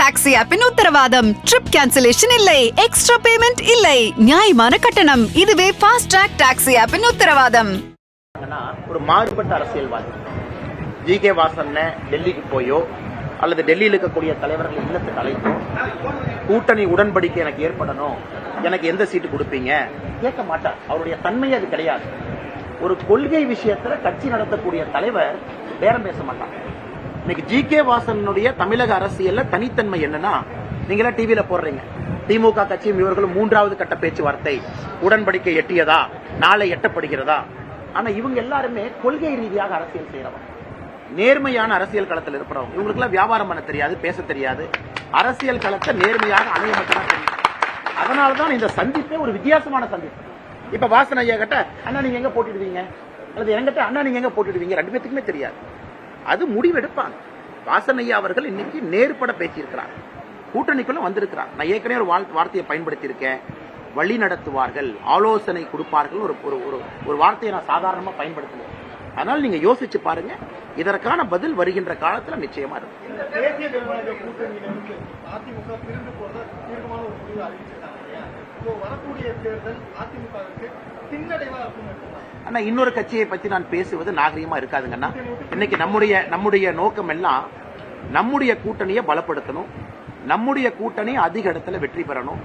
Taxi ஆப்பின் உத்தரவாதம். Trip cancellation இல்லை, extra payment இல்லை, நியாயமான கட்டணம். இதுவே ஃபாஸ்ட் ட்ராக் டாக்ஸி ஆப்பின் உத்தரவாதம். ஒரு மாறுபட்ட அரசியல்வாதி ஜி.கே. வாசன் டெல்லிக்கு போயோ அல்லது டெல்லியில் இருக்கக்கூடிய தலைவர்கள் இல்லத்துக்கு அழைத்தோ கூட்டணி உடன்படிக்கை எனக்கு ஏற்படணும், எனக்கு எந்த சீட்டு கொடுப்பீங்க கேட்க மாட்டார். அவருடைய தன்மை அது கிடையாது. ஒரு கொள்கை விஷயத்துல கட்சி நடத்தக்கூடிய தலைவர் பேரம் பேச மாட்டார். இன்னைக்கு ஜி.கே. வாசனுடைய தமிழக அரசியல்ல தனித்தன்மை என்னன்னா, நீங்களா டிவியில போடுறீங்க திமுக கட்சியும் இவர்களும் 3வது கட்ட பேச்சுவார்த்தை உடன்படிக்கை எட்டியதா, நாளை எட்டப்படுகிறதா. ஆனா இவங்க எல்லாருமே கொள்கை ரீதியாக அரசியல் செய்யறவங்க, நேர்மையான அரசியல் களத்தில் இருப்பவங்க. இவங்களுக்கு எல்லாம் வியாபாரம் பண்ண தெரியாது, பேச தெரியாது, அரசியல் களத்தை நேர்மையாக அணைய மட்டும்தான் தெரியும். அதனாலதான் இந்த சந்திப்பே ஒரு வித்தியாசமான சந்திப்பு. இப்ப வாசன் ஐயா கிட்ட அண்ணா நீங்க எங்க போட்டிடுவீங்க, அல்லது என்கிட்ட அண்ணா நீங்க எங்க போட்டிடுவீங்க, ரெண்டு பேத்துக்குமே தெரியாது. அது முடிவெடுப்பாங்க. வாசன் ஐயா அவர்கள் இன்னைக்கு நேர்பட பேசியிருக்கிறார், கூட்டணிக்குள்ள வந்திருக்கிறார். நான் ஏற்கனவே ஒரு வார்த்தையை பயன்படுத்தி இருக்கேன், வழி நடத்துவார்கள், ஆலோசனை கொடுப்பார்கள். ஒரு வார்த்தையை நான் சாதாரணமா பயன்படுத்துவேன். அதனால நீங்க யோசிச்சு பாருங்க, இதற்கான பதில் வருகின்ற காலத்துல நிச்சயமா இருக்கும். ஆனா இன்னொரு கட்சியை பத்தி நான் பேசுவது நாகரிகமா இருக்காதுங்கன்னா, இன்னைக்கு நம்முடைய நோக்கம் எல்லாம் நம்முடைய கூட்டணியை பலப்படுத்தணும், நம்முடைய கூட்டணி அதிக இடத்துல வெற்றி பெறணும்.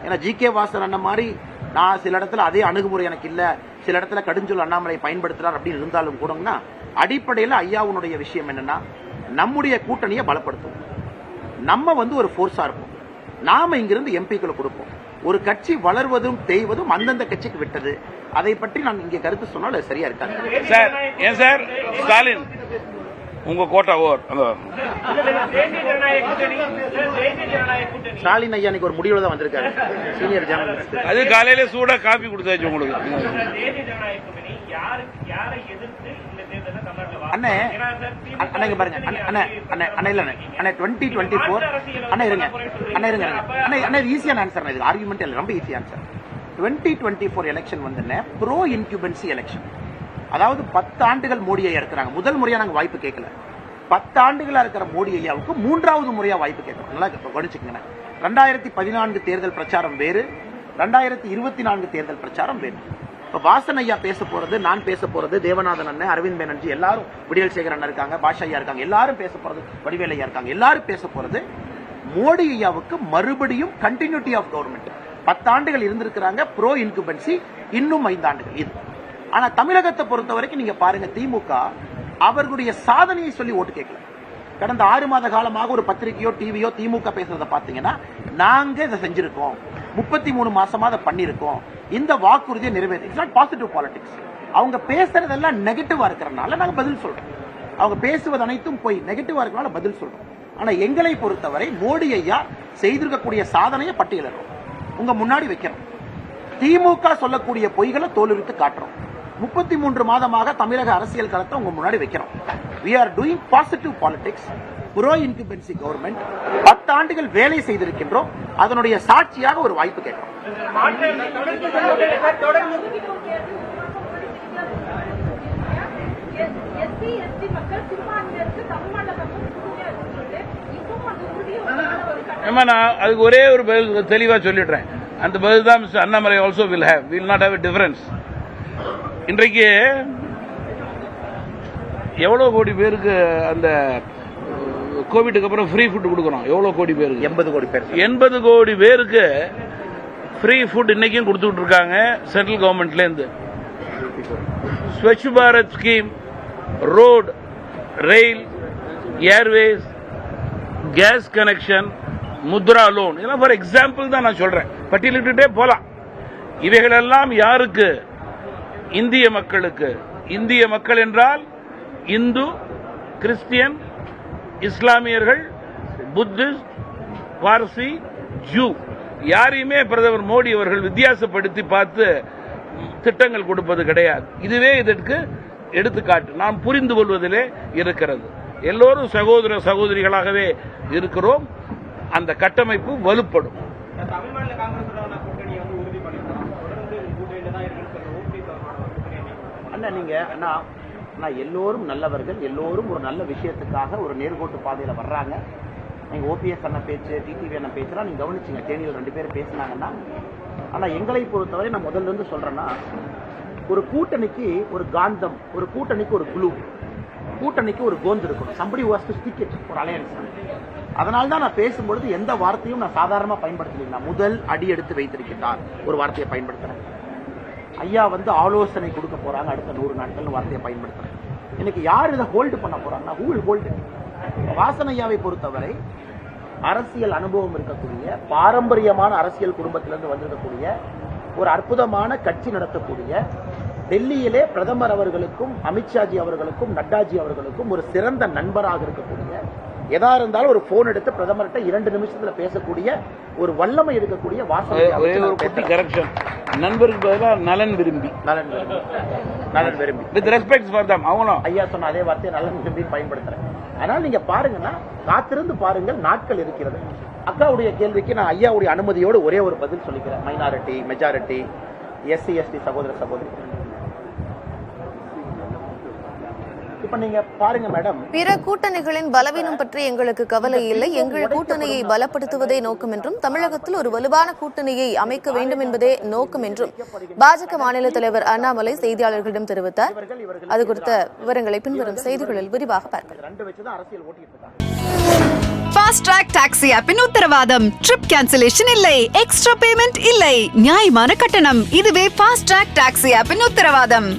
ஏன்னா ஜி.கே. வாசன் அண்ணன் மாதிரி நான் சில இடத்துல அதே அணுகுமுறை எனக்கு இல்ல, சில இடத்துல கடுஞ்சொல் அண்ணாமலை பயன்படுத்துறார் அப்படின்னு இருந்தாலும் கூடங்கன்னா, அடிப்படையில் ஐயாவுடைய விஷயம் என்னன்னா, நம்முடைய கூட்டணியை பலப்படுத்தும். நம்ம ஒரு போர்ஸா இருப்போம், நாம இங்கிருந்து எம்பிக்களை கொடுப்போம். ஒரு கட்சி வளர்வதும் தேய்வதும் அந்தந்த கட்சிக்கு விட்டது. அதை பற்றி நான் இங்கே கருத்து சொன்னால் அது சரியா இருக்காது. சார் ஏன் சார் ஸ்டாலின் உங்க கோட்டா ஓர் ஸ்டாலின் ஐயா ஒரு முடிவுல தான் வந்திருக்காரு, சீனியர் ஜேர்னலிஸ்ட். அது காலையில சூடா காபி கொடுத்தாச்சு உங்களுக்கு. அண்ணே அண்ணே பாருங்க அண்ணே அண்ணே அண்ணே இல்ல அண்ணே 2024 அண்ணே இருங்க அண்ணே இருங்க அண்ணே அண்ணே ஈஸியான ஆன்சர், இது ஆர்குமெண்ட் இல்ல, ரொம்ப ஈஸி ஆன்சர். 2024 எலெக்ஷன் வந்து ப்ரோ இன்குபன்சி எலெக்ஷன். அதாவது 10 ஆண்டுகள் மோடி ஐயா இருக்கிறாங்க, முதல் முறையா நாங்க வாய்ப்பு கேட்கல. 10 ஆண்டுகளா இருக்கிற மோடி ஐயாவுக்கு 3வது முறையா வாய்ப்பு கேட்கிறோம். நல்லா கவனிச்சுக்கங்க. 2014 தேர்தல் பிரச்சாரம் வேறு, 2024 தேர்தல் பிரச்சாரம் வேறு. இப்ப வாசன் ஐயா பேச போறது, நான் பேச போறது, தேவநாதன் அண்ணன், அரவிந்த் பானர்ஜி எல்லாரும், விடியல் சேகர் அண்ணன் இருக்காங்க, பாஷா ஐயா இருக்காங்க, எல்லாரும் பேச போறது, வடிவேல் ஐயா இருக்காங்க, எல்லாரும் பேச போறது மோடி ஐயாவுக்கு மறுபடியும் கண்டினியூட்டி ஆஃப் கவர்மெண்ட். 10 ஆண்டுகள் இருந்திருக்கிறாங்க, ப்ரோ இன்குபன்சி இன்னும் 5 ஆண்டுகள் இது. ஆனா தமிழகத்தை பொறுத்த வரைக்கும் நீங்க பாருங்க, திமுக அவர்களுடைய சாதனையை சொல்லி ஓட்டு கேட்கல. கடந்த 6 மாத காலமாக ஒரு பத்திரிகையோ டிவியோ திமுக பேசுறத பாத்தீங்கன்னா, நாங்க இதை செஞ்சிருக்கோம், 33 மாசமா அதை பண்ணிருக்கோம், இந்த வாக்குறுதியை நிறைவேற்ற. It's not positive politics. அவங்க பேசுறதெல்லாம் நெகட்டிவா இருக்கிறதுனால நாங்க பதில் சொல்றோம். அவங்க பேசுவது அனைத்தும் போய் நெகட்டிவா இருக்கிறனால பதில் சொல்றோம். ஆனா எங்களை பொறுத்தவரை மோடி ஐயா செய்திருக்கக்கூடிய சாதனையை பட்டியலிடுறோம், உங்க முன்னாடி வைக்கிறோம். திமுக சொல்லக்கூடிய பொய்களை தோலுரித்து காட்டுறோம். 33 மாதமாக தமிழக அரசியல் களத்தை உங்க முன்னாடி வைக்கிறோம். we are doing positive politics, pro incumbency government. 10 ஆண்டுகள் வேலை செய்திருக்கின்றோம், அதனுடைய சாட்சியாக ஒரு வாய்ப்பு கேட்கிறோம். நான் அதுக்கு ஒரே ஒரு பதில் தெளிவா சொல்லிடுறேன். அந்த பதில் தான் mister Annamalai also will have, will not have a difference. இன்றைக்கு எவ்வளவு கோடி பேருக்கு அந்த கோவிட்டுக்கு அப்புறம் ஃப்ரீ ஃபுட் கொடுக்கணும்? எவ்வளவு கோடி பேருக்கு? 80 கோடி பேர். 80 கோடி பேருக்கு ஃப்ரீ ஃபுட் இன்னைக்கும் கொடுத்துட்டு இருக்காங்க சென்ட்ரல் கவர்மெண்ட்ல இருந்து. Swachh Bharat scheme, road, rail, airways, gas connection, Mudra loan, இதெல்லாம் ஃபார் எக்ஸாம்பிள் தான் நான் சொல்றேன், பட்டியலிட்டுட்டே போலாம். இவைகளெல்லாம் யாருக்கு? இந்திய மக்களுக்கு. இந்திய மக்கள் என்றால் இந்து, கிறிஸ்டியன், இஸ்லாமியர்கள், புத்திஸ்ட், பார்சி, ஜூ, யாரையுமே பிரதமர் மோடி அவர்கள் வித்தியாசப்படுத்தி பார்த்து திட்டங்கள் கொடுப்பது கிடையாது. இதுவே இதற்கு எடுத்துக்காட்டு. நாம் புரிந்து கொள்வதிலே இருக்கிறது. எல்லோரும் சகோதர சகோதரிகளாகவே இருக்கிறோம். அந்த கட்டமைப்பு வலுப்படும். நீங்க எல்லோரும் நல்லவர்கள், எல்லோரும் ஒரு நல்ல விஷயத்துக்காக ஒரு நேர்கோட்டு பாதையில வர்றாங்க. நீங்கள் ஓபிஎஸ் அண்ணன் பேச்சு, டிடிவி அண்ணன் பேச்சுலாம் நீங்கள் கவனிச்சிங்க. தேனியில் 2 பேர் பேசினாங்கன்னா, ஆனால் எங்களை பொறுத்தவரை நான் முதல்ல இருந்து சொல்கிறேன்னா, ஒரு கூட்டணிக்கு ஒரு காந்தம், ஒரு கூட்டணிக்கு ஒரு குழு, கூட்டணிக்கு ஒரு கோந்து இருக்கணும். Somebody was to stick it, ஒரு அலையன்ஸ். அதனால தான் நான் பேசும்பொழுது எந்த வார்த்தையும் நான் சாதாரணமாக பயன்படுத்தலைங்க. முதல் அடி எடுத்து வைத்திருக்கிறார் ஒரு வார்த்தையை பயன்படுத்துகிறேன். ஐயா வந்து ஆலோசனை கொடுக்க போறாங்க அடுத்த 100 நாட்கள் வார்த்தையை பயன்படுத்துறேன். இன்னைக்கு யார் இதை ஹோல்டு பண்ண போறாங்கன்னா, ஹூ வில் ஹோல்டு? வாசன் ஐயாவை பொறுத்தவரை அரசியல் அனுபவம் இருக்கக்கூடிய, பாரம்பரியமான அரசியல் குடும்பத்திலிருந்து வந்திருக்கக்கூடிய, ஒரு அற்புதமான கட்சி நடத்தக்கூடிய, டெல்லியிலே பிரதமர் அவர்களுக்கும் அமித்ஷாஜி அவர்களுக்கும் நட்டாஜி அவர்களுக்கும் ஒரு சிறந்த நண்பராக இருக்கக்கூடிய, எதா இருந்தாலும் ஒரு போன் எடுத்து பிரதமர்கிட்ட 2 நிமிஷத்துல பேசக்கூடிய ஒரு வல்லமை இருக்கக்கூடிய வாசன் கரெக்ஷன். நண்பருக்கு பதிலாக நலன் விரும்பி, நலன் விரும்பி வித் ரெஸ்பெக்ட் ஃபார் தம். அவங்களும் ஐயா சொன்ன அதே வார்த்தையை நலன் விரும்பி பயன்படுத்துறேன். அதனால நீங்க பாருங்கன்னா, காத்திருந்து பாருங்கள், நாட்கள் இருக்கிறது. அக்காவுடைய கேள்விக்கு நான் ஐயாவுடைய அனுமதியோடு ஒரே ஒரு பதில் சொல்லிக்கிறேன். மைனாரிட்டி, மெஜாரிட்டி, எஸ்சி எஸ்டி சகோதர சகோதரி, இப்ப நீங்க பாருங்க மேடம், பிற கூட்டணிகளின் பலவீனம் பற்றி எங்களுக்கு கவலை இல்லை. எங்கள் கூட்டணியை பலப்படுத்துவதே நோக்கம் என்றும், தமிழகத்தில் ஒரு வலுவான கூட்டணியை அமைக்க வேண்டும் என்பதே நோக்கம் என்றும் பாஜக மாநில தலைவர் அண்ணாமலை செய்தியாளர்களிடம் தெரிவித்தார். அது குறித்த விவரங்களை பின்வரும் செய்திகளில் விரிவாக பார்க்கலாம். ஃபாஸ்ட் ட்ராக் டாக்ஸி ஆப்பின் உத்தரவாதம். ட்ரிப் கேன்சலேஷன் இல்லை, எக்ஸ்ட்ரா பேமெண்ட் இல்லை, நியாயமான கட்டணம். இதுவே ஃபாஸ்ட் ட்ராக் டாக்ஸி ஆப்பின் உத்தரவாதம்.